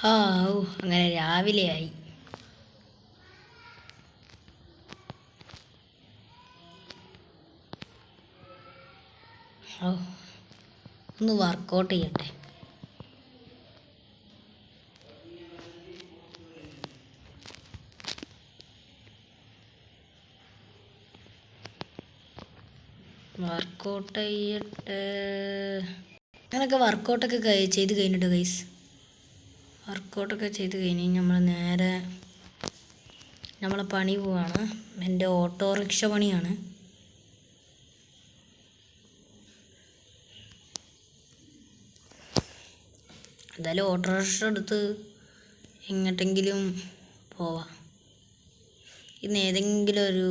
അങ്ങനെ രാവിലെയായി. ഒന്ന് വർക്കൗട്ട് ചെയ്യട്ടെ. അങ്ങനെയൊക്കെ വർക്കൗട്ടൊക്കെ ചെയ്ത് കഴിഞ്ഞിട്ട് ഗൈസ്, വർക്കൗട്ടൊക്കെ ചെയ്ത് കഴിഞ്ഞ് നമ്മൾ നേരെ നമ്മളെ പണി പോവാണ്. എൻ്റെ ഓട്ടോറിക്ഷ പണിയാണ്. എന്തായാലും ഓട്ടോറിക്ഷ എടുത്ത് എങ്ങോട്ടെങ്കിലും പോവാം. ഇന്ന് ഏതെങ്കിലും ഒരു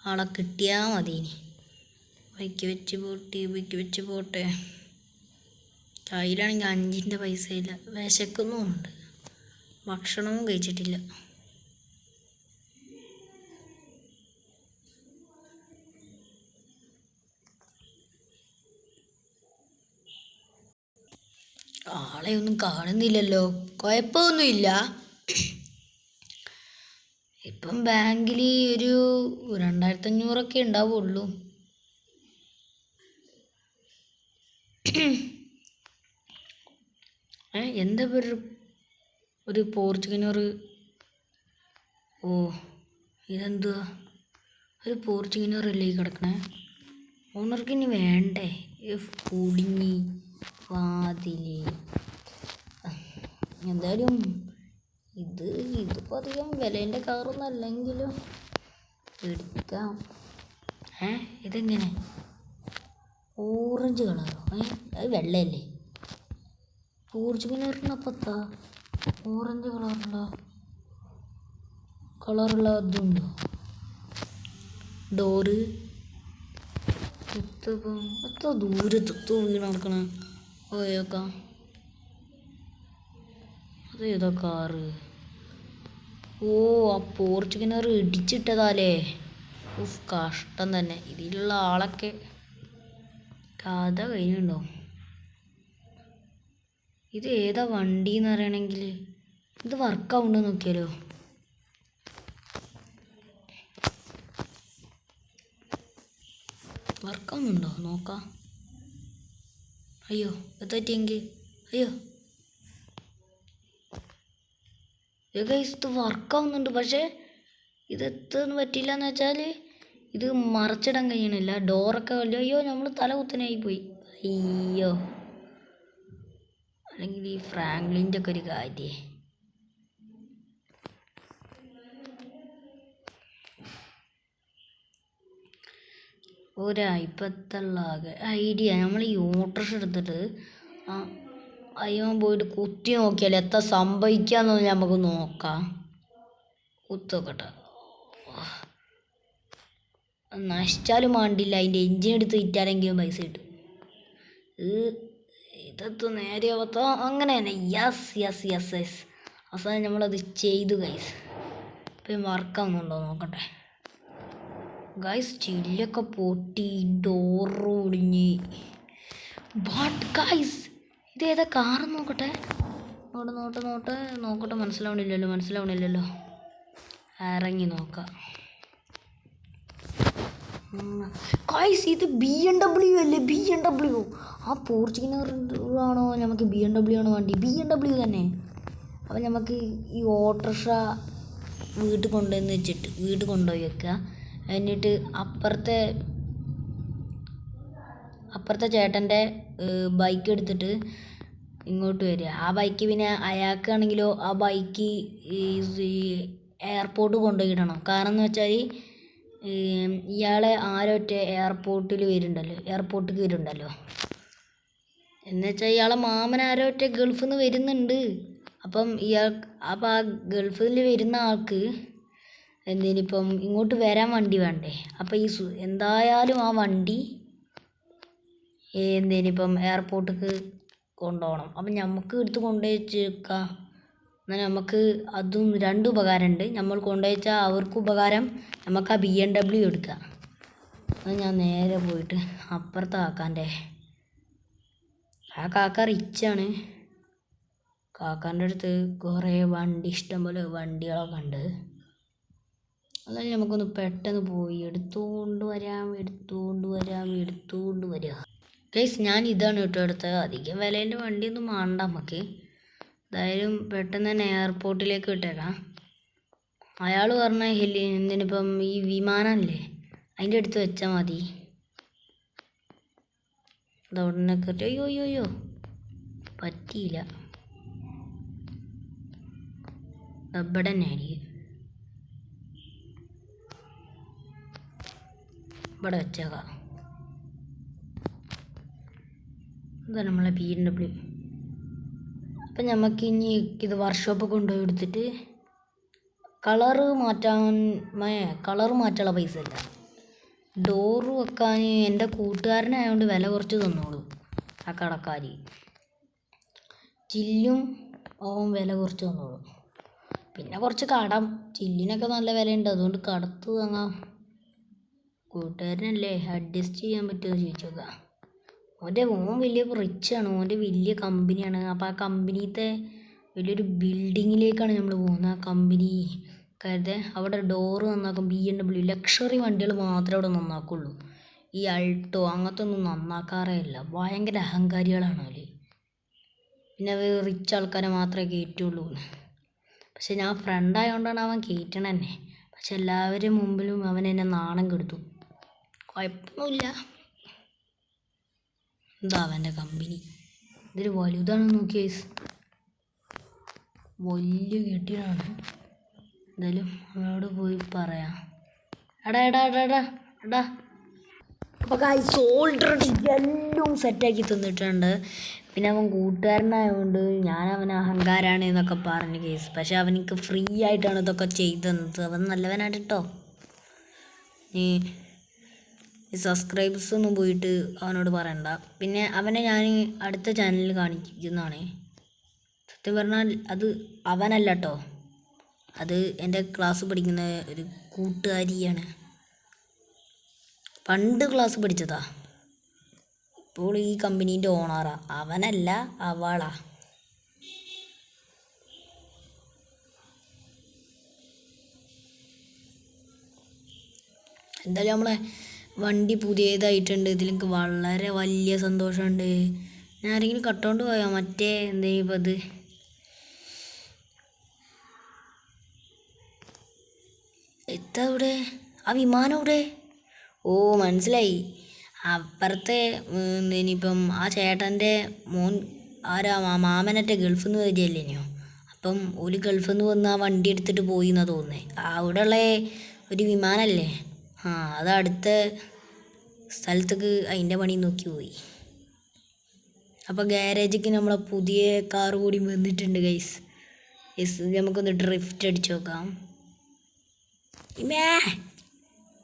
ആളെ കിട്ടിയാൽ മതി. ഇനി ബൈക്ക് വെച്ച് പോട്ടെ. കയ്യിലാണെങ്കിൽ 5 പൈസ ഇല്ല. വിശക്കുന്നുമുണ്ട്, ഭക്ഷണവും കഴിച്ചിട്ടില്ല. ആളെ ഒന്നും കാണുന്നില്ലല്ലോ. കുഴപ്പമൊന്നുമില്ല. ഇപ്പം ബാങ്കിൽ ഒരു 2500 ഉണ്ടാവുള്ളൂ. എന്താ ഒരു പോർച്ചുഗീനർ? ഇതെന്തുവാ? ഒരു പോർച്ചുഗീനറല്ലേ ഈ കിടക്കണേ? ഓണർക്ക് ഇനി വേണ്ടേ? കുടുങ്ങി വാതില്. എന്തായാലും ഇതിപ്പോൾ അധികം വിലേൻ്റെ കാറൊന്നും അല്ലെങ്കിലും എടുക്കാം. ഇതെങ്ങനെ ഓറഞ്ച് കളറോ? അത് വെള്ളയല്ലേ? പോർച്ചുഗീനറിനപ്പത്താ ഓറഞ്ച് കളറുള്ള ഇതുണ്ടോ? ഡോറ് എത്ര ദൂരത്ത് വീണ് നടക്കണ? ഓയോക്കാം. അതേതാ കാറ്? ആ പോർച്ചുഗീനർ ഇടിച്ചിട്ടതാലേ. കഷ്ടം തന്നെ. ഇതിലുള്ള ആളൊക്കെ കഥ കഴിഞ്ഞുണ്ടോ? ഇത് ഏതാ വണ്ടി എന്ന് അറിയണമെങ്കിൽ ഇത് വർക്കാവുണ്ടോ നോക്കിയാലോ. വർക്കാവുന്നുണ്ടോ നോക്കാം. അയ്യോ എത്തറ്റിയെങ്കിൽ അയ്യോ ഇത് വർക്കാവുന്നുണ്ട്. പക്ഷേ ഇത് എത്തുന്നു പറ്റില്ല എന്ന് വെച്ചാൽ ഇത് മറച്ചിടാൻ കഴിയണില്ല. ഡോറൊക്കെ വലിയ. അയ്യോ നമ്മൾ തല കുത്തനായി പോയി. അയ്യോ, അല്ലെങ്കിൽ ഈ ഫ്രാങ്ക്ലിൻ്റെ ഒക്കെ ഒരു കാര്യേ. ഇപ്പത്തുള്ള ഐഡിയ, നമ്മൾ ഈ ഓട്ടോറിക്ഷ എടുത്തിട്ട് അയ്യോ പോയിട്ട് കുത്തി നോക്കിയാൽ എത്ര സംഭവിക്കാന്നൊന്നും നമുക്ക് നോക്കാം. കുത്തോക്കട്ടെ. നശിച്ചാലും വേണ്ടില്ല, അതിൻ്റെ എൻജിൻ എടുത്ത് വിറ്റാലെങ്കിലും പൈസ കിട്ടും. ഇതെത്തു നേരെ അങ്ങനെ തന്നെ. യെസ് അവസാനം നമ്മളത് ചെയ്തു ഗൈസ്. ഇപ്പം വർക്കാവുന്നുണ്ടോ നോക്കട്ടെ ഗൈസ്. ചില്ലൊക്കെ പൊട്ടി, ഡോറ് ഒടിഞ്ഞ്. ബട്ട് ഗൈസ് ഇതേതാ കാറ് നോക്കട്ടെ. നോക്കട്ടെ. മനസ്സിലാവണില്ലല്ലോ. ഇറങ്ങി നോക്കാം ഗൈസ്. ഇത് BMW അല്ലേ? BMW. ആ പോർച്ചുഗീനർ ആണോ? നമുക്ക് BMW ആണോ വണ്ടി? BMW തന്നെ. അപ്പം നമുക്ക് ഈ ഓട്ടോറിക്ഷ വീട്ടിൽ കൊണ്ടുപോയി വെക്കുക. എന്നിട്ട് അപ്പുറത്തെ ചേട്ടൻ്റെ ബൈക്ക് എടുത്തിട്ട് ഇങ്ങോട്ട് വരിക. ആ ബൈക്ക് പിന്നെ അയാൾക്കാണെങ്കിലോ ആ ബൈക്ക് എയർപോർട്ട് കൊണ്ടുപോയിടണം. കാരണം എന്ന് വെച്ചാൽ ഇയാളെ ആരോറ്റ എയർപോർട്ടിലേക്ക് വരുന്നുണ്ടല്ലോ. എന്നുവെച്ചാൽ ഇയാളെ മാമൻ ആരോറ്റ ഗൾഫിൽ നിന്ന് വരുന്നുണ്ട്. അപ്പം ആ ഗൾഫിൽ വരുന്ന ആൾക്ക് എന്തേനിപ്പം ഇങ്ങോട്ട് വരാൻ വണ്ടി വേണ്ടേ? അപ്പം എന്തായാലും ആ വണ്ടി എന്തേനിപ്പം എയർപോർട്ടിലേക്ക് കൊണ്ടുപോകണം. അപ്പം നമുക്ക് എടുത്ത് കൊണ്ടുവച്ചേക്കാം. എന്നാൽ നമുക്ക് അതും 2 ഉപകാരമുണ്ട്. നമ്മൾ കൊണ്ടുവച്ചാൽ അവർക്ക് ഉപകാരം, നമുക്ക് ആ BMW എടുക്കാം. അത് ഞാൻ നേരെ പോയിട്ട് അപ്പുറത്തെ കാക്കാൻ്റെ, ആ കാക്ക റിച്ചാണ്. കാക്കാൻ്റെ അടുത്ത് കുറേ ഇഷ്ടംപോലെ വണ്ടികളൊക്കെ ഉണ്ട്. അതായത് നമുക്കൊന്ന് പെട്ടെന്ന് പോയി എടുത്തുകൊണ്ട് വരാം. ഗൈസ് ഞാൻ ഇതാണ് കേട്ടോ എടുത്തത്. അധികം വിലേൻ്റെ വണ്ടിയൊന്നും വേണ്ട നമുക്ക്. എന്തായാലും പെട്ടെന്ന് തന്നെ എയർപോർട്ടിലേക്ക് വിട്ടേക്കാം. അയാൾ പറഞ്ഞ എന്തിനിപ്പം ഈ വിമാനമല്ലേ അതിൻ്റെ അടുത്ത് വെച്ചാൽ മതി. അതവിടെ കയറ്റി അയ്യോ പറ്റിയില്ല. ഇവിടെ തന്നെ ആയിരിക്കും. ഇവിടെ വെച്ചേക്കാം. ഇതാ നമ്മളെ BMW. അപ്പം നമുക്ക് ഇനി ഇത് വർക്ക്ഷോപ്പ് കൊണ്ടുപോയി എടുത്തിട്ട് കളറ് മാറ്റാനുള്ള പൈസ ഇല്ല. ഡോറ് വെക്കാൻ എൻ്റെ കൂട്ടുകാരനായതുകൊണ്ട് വില കുറച്ച് തന്നോളൂ ആ കടക്കാരി. ചില്ലും അവൻ വില കുറച്ച് തന്നോളൂ. പിന്നെ കുറച്ച് കടം, ചില്ലിനൊക്കെ നല്ല വിലയുണ്ട്, അതുകൊണ്ട് കടത്ത് വാങ്ങാം. കൂട്ടുകാരനല്ലേ, അഡ്ജസ്റ്റ് ചെയ്യാൻ പറ്റുമോ ചോദിച്ചു നോക്കാം. ഓൻ വലിയ റിച്ചാണ്, ഓൻ്റെ വലിയ കമ്പനിയാണ്. അപ്പോൾ ആ കമ്പനിയിലത്തെ വലിയൊരു ബിൽഡിങ്ങിലേക്കാണ് നമ്മൾ പോകുന്നത്. ആ കമ്പനി അവിടെ ഡോറ് നന്നാക്കും. BMW ലക്ഷറി വണ്ടികൾ മാത്രമേ അവിടെ നന്നാക്കുള്ളൂ. ഈ അൾട്ടോ അങ്ങനത്തെ ഒന്നും നന്നാക്കാറേ ഇല്ല. ഭയങ്കര അഹങ്കാരികളാണ് അവർ. പിന്നെ അവർ റിച്ച് ആൾക്കാരെ മാത്രമേ കയറ്റുള്ളൂ. പക്ഷെ ഞാൻ ഫ്രണ്ടായതുകൊണ്ടാണ് അവൻ കയറ്റണം തന്നെ. പക്ഷെ എല്ലാവരും മുമ്പിലും അവൻ എന്നെ നാണം കെടുത്തു. കുഴപ്പമൊന്നുമില്ല. എന്താ അവൻ്റെ കമ്പനി ഇതൊരു വലുതാണെന്ന് നോക്കിയ വലിയ കെട്ടിയാണ്. എന്തായാലും അവനോട് പോയി പറയാം. എടാ അപ്പോൾ ഗൈസ് ഓൾറെഡി എല്ലാം സെറ്റാക്കി തന്നിട്ടുണ്ട്. പിന്നെ അവൻ കൂട്ടുകാരനായതുകൊണ്ട് ഞാൻ അവന് അഹങ്കാരാണ് എന്നൊക്കെ പറഞ്ഞു കേസ്. പക്ഷെ അവനിക്ക് ഫ്രീ ആയിട്ടാണ് ഇതൊക്കെ ചെയ്തു തന്നത്. അവൻ നല്ലവനാണ് കേട്ടോ. ഈ സബ്സ്ക്രൈബേഴ്സ് ഒന്നും പോയിട്ട് അവനോട് പറയണ്ട. പിന്നെ അവനെ ഞാൻ അടുത്ത ചാനലിൽ കാണിക്കുന്നതാണ്. സത്യം പറഞ്ഞാൽ അത് അവനല്ല കേട്ടോ, അത് എൻ്റെ ക്ലാസ് പഠിക്കുന്ന ഒരു കൂട്ടുകാരിയാണ്. പണ്ട് ക്ലാസ് പഠിച്ചതാ. ഇപ്പോൾ ഈ കമ്പനീൻ്റെ ഓണറാ. അവനല്ല, അവളാ. എന്തായാലും നമ്മളെ വണ്ടി പുതിയതായിട്ടുണ്ട്. ഇതിലെനിക്ക് വളരെ വലിയ സന്തോഷമുണ്ട്. ഞാൻ ആരെങ്കിലും കട്ടോണ്ട് പോയോ മറ്റേ എന്തെങ്കിലും അത് എത്താ ഇവിടെ ആ വിമാനം ഇവിടെ? ഓ മനസ്സിലായി. അപ്പുറത്തെ ഇനിയിപ്പം ആ ചേട്ടൻ്റെ മോൻ ആരാ മാമനറ്റെ ഗൾഫിൽ നിന്ന് വരികയല്ലേനോ. അപ്പം ഒരു ഗൾഫിൽ നിന്ന് വന്ന് ആ വണ്ടി എടുത്തിട്ട് പോയി എന്നാണ് തോന്നുന്നത്. അവിടെയുള്ള ഒരു വിമാനമല്ലേ, അത് അടുത്ത സ്ഥലത്തേക്ക് അതിൻ്റെ പണി നോക്കി പോയി. അപ്പോൾ ഗ്യാരേജിക്ക് നമ്മളെ പുതിയ കാർ കൂടി വന്നിട്ടുണ്ട് ഗൈസ്. നമുക്കൊന്ന് ഡ്രിഫ്റ്റ് അടിച്ച് നോക്കാം.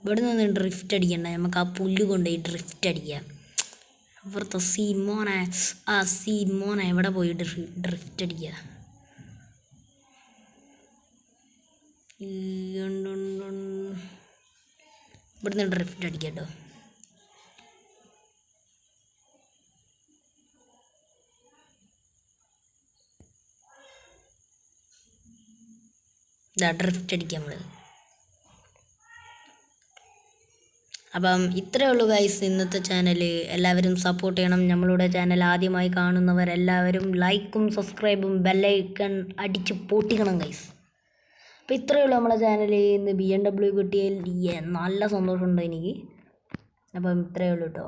ഇവിടെ നിന്ന് ഡ്രിഫ്റ്റ് അടിക്കണ്ട, നമുക്ക് ആ പുല്ല് കൊണ്ടുപോയി ഡ്രിഫ്റ്റ് അടിക്കാം. ഇവിടുത്തെ സീമോനെ എവിടെ പോയി ഡ്രിഫ്റ്റ് അടിക്കുക. ഇവിടുന്ന് ഡ്രിഫ്റ്റ് അടിക്കാം കേട്ടോ. ഡ്രിഫ്റ്റ് അടിക്കാം നമ്മൾ. അപ്പം ഇത്രയേ ഉള്ളൂ ഗൈസ് ഇന്നത്തെ ചാനൽ. എല്ലാവരും സപ്പോർട്ട് ചെയ്യണം. നമ്മളുടെ ചാനൽ ആദ്യമായി കാണുന്നവരെല്ലാവരും ലൈക്കും സബ്സ്ക്രൈബും ബെല്ലൈക്കൺ അടിച്ച് പൊട്ടിക്കണം ഗൈസ്. അപ്പോൾ ഇത്രയേ ഉള്ളൂ നമ്മളെ ചാനൽ. ഇന്ന് BMW കിട്ടിയതിൽ നല്ല സന്തോഷമുണ്ട് എനിക്ക്. അപ്പം ഇത്രയേ ഉള്ളൂ കേട്ടോ.